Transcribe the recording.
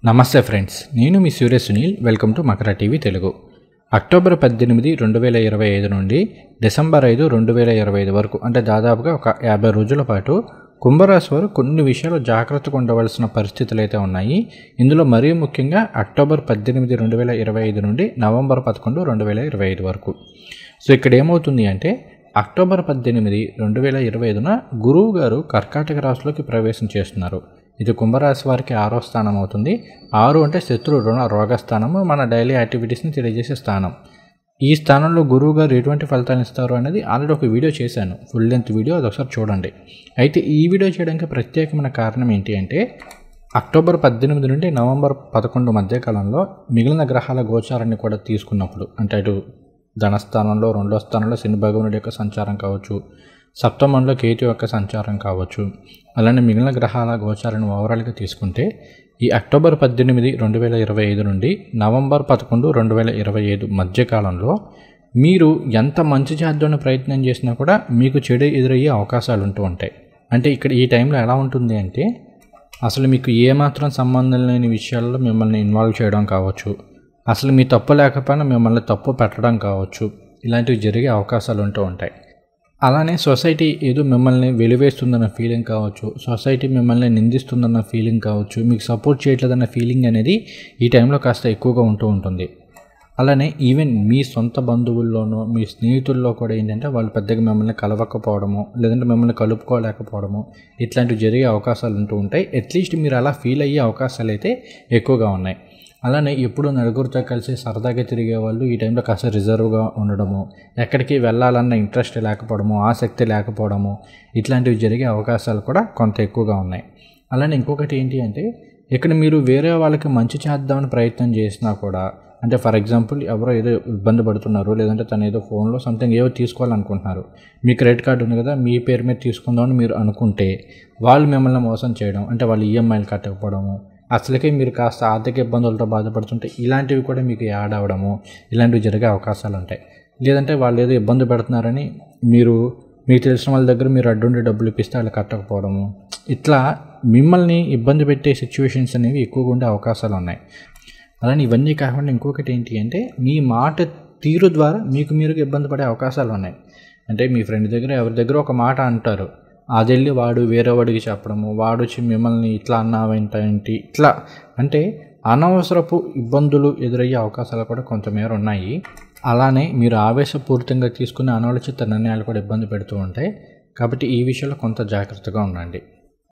నమస్తే ఫ్రెండ్స్, నేను మీ సూర్య Sunil. Welcome to Makar TV Telugu. October 18, 2025 నుండి డిసెంబర్ 5, 2025 వరకు అంటే దాదాపుగా ఒక 50 రోజుల పాటు కుంభరాశి వారు కొన్ని విషయాలు జాగ్రత్తగా ఉండవలసిన పరిస్థితులు అయితే ఉన్నాయి. ఇందులో మరీ ముఖ్యంగా అక్టోబర్ 18, 2025 నుండి నవంబర్ 11, 2025 వరకు. సో ఇక్కడ ఏమవుతుంది అంటే అక్టోబర్ 18, 2025న గురువు గారు కర్కాటక రాశిలోకి ప్రవేశం చేస్తున్నారు. ఇది కుంభరాశి వారికి 6వ స్థానం అవుతుంది. 6 అంటే శత్రు రుణ రోగ స్థానము, మన డైలీ యాక్టివిటీస్ని తెలియజేసే స్థానం. ఈ స్థానంలో గురువు గారు ఎటువంటి ఫలితాలు ఇస్తారు అనేది ఆల్రెడీ ఒక వీడియో చేశాను, ఫుల్ లెంత్ వీడియో, అది ఒకసారి చూడండి. అయితే ఈ వీడియో చేయడానికి ప్రత్యేకమైన కారణం ఏంటి అంటే అక్టోబర్ 18 నుండి నవంబర్ 11 మధ్యకాలంలో మిగిలిన గ్రహాల గోచారాన్ని కూడా తీసుకున్నప్పుడు, అంటే అటు ధనస్థానంలో 2వ స్థానంలో శని భగవానుడి యొక్క సంచారం కావచ్చు, సప్తమంలో కేతు యొక్క సంచారం కావచ్చు, అలానే మిగిలిన గ్రహాల గోచారాన్ని ఓవరాల్గా తీసుకుంటే ఈ అక్టోబర్ 18, 2025 నుండి నవంబర్ 11, 2025 మధ్యకాలంలో మీరు ఎంత మంచి చేద్దామని ప్రయత్నం చేసినా కూడా మీకు చెడు ఎదురయ్యే అవకాశాలు ఉంటూ ఉంటాయి. అంటే ఇక్కడ ఈ టైంలో ఎలా ఉంటుంది అంటే అసలు మీకు ఏమాత్రం సంబంధం లేని విషయాల్లో మిమ్మల్ని ఇన్వాల్వ్ చేయడం కావచ్చు, అసలు మీ తప్పు లేకపోయినా మిమ్మల్ని తప్పు పెట్టడం కావచ్చు, ఇలాంటివి జరిగే అవకాశాలు ఉంటూ ఉంటాయి. అలానే సొసైటీ ఏదో మిమ్మల్ని వెలివేస్తుందన్న ఫీలింగ్ కావచ్చు, సొసైటీ మిమ్మల్ని నిందిస్తుందన్న ఫీలింగ్ కావచ్చు, మీకు సపోర్ట్ చేయట్లేదన్న ఫీలింగ్ అనేది ఈ టైంలో కాస్త ఎక్కువగా ఉంటూ ఉంటుంది. అలానే ఈవెన్ మీ సొంత బంధువుల్లోనూ మీ స్నేహితుల్లో కూడా ఏంటంటే వాళ్ళు పెద్దగా మిమ్మల్ని కలవకపోవడము, లేదంటే మిమ్మల్ని కలుపుకోలేకపోవడము, ఇట్లాంటివి జరిగే అవకాశాలు ఉంటూ ఉంటాయి. అట్లీస్ట్ మీరు అలా ఫీల్ అయ్యే అవకాశాలు అయితే ఎక్కువగా ఉన్నాయి. అలానే ఎప్పుడు నలుగురితో కలిసి సరదాగా తిరిగే వాళ్ళు ఈ టైంలో కాస్త రిజర్వ్గా ఉండడము, ఎక్కడికి వెళ్ళాలన్న ఇంట్రెస్ట్ లేకపోవడము, ఆసక్తి లేకపోవడము, ఇట్లాంటివి జరిగే అవకాశాలు కూడా కొంత ఎక్కువగా ఉన్నాయి. అలానే ఇంకొకటి ఏంటి అంటే ఇక్కడ మీరు వేరే వాళ్ళకి మంచి చేద్దామని ప్రయత్నం చేసినా కూడా, అంటే ఫర్ ఎగ్జాంపుల్ ఎవరో ఏదో ఇబ్బంది పడుతున్నారు, లేదంటే తను ఏదో ఫోన్లో సంథింగ్ ఏదో తీసుకోవాలనుకుంటున్నారు, మీ క్రెడిట్ కార్డు ఉంది కదా మీ పేరు మీద తీసుకుందామని మీరు అనుకుంటే వాళ్ళు మిమ్మల్ని మోసం చేయడం, అంటే వాళ్ళు ఈఎంఐలు కట్టకపోవడము, అసలుకే మీరు కాస్త ఆర్థిక ఇబ్బందులతో బాధపడుతుంటే ఇలాంటివి కూడా మీకు యాడ్ అవ్వడము, ఇలాంటివి జరిగే అవకాశాలు ఉంటాయి. లేదంటే వాళ్ళు ఏదో ఇబ్బంది పెడుతున్నారని మీకు తెలిసిన వాళ్ళ దగ్గర మీరు అడ్డుండి డబ్బులు ఇప్పిస్తే వాళ్ళు కట్టకపోవడము, ఇట్లా మిమ్మల్ని ఇబ్బంది పెట్టే సిచ్యువేషన్స్ అనేవి ఎక్కువగా ఉండే అవకాశాలు ఉన్నాయి. అలానే ఇవన్నీ కాకుండా ఇంకొకటి ఏంటి అంటే మీ మాట తీరు ద్వారా మీరు ఇబ్బంది పడే అవకాశాలు ఉన్నాయి. అంటే మీ ఫ్రెండ్ దగ్గర ఎవరి దగ్గర ఒక మాట అంటారు, అది వెళ్ళి వాడు వేరే వాడికి చెప్పడము, వాడు వచ్చి మిమ్మల్ని ఇట్లా అన్నావేంటి, ఇట్లా అంటే అనవసరపు ఇబ్బందులు ఎదురయ్యే అవకాశాలు కూడా కొంతమేర ఉన్నాయి. అలానే మీరు ఆవేశపూరితంగా తీసుకునే అనాలోచిత నిర్ణయాలు కూడా ఇబ్బంది పెడుతూ ఉంటాయి. కాబట్టి ఈ విషయంలో కొంత జాగ్రత్తగా ఉండండి.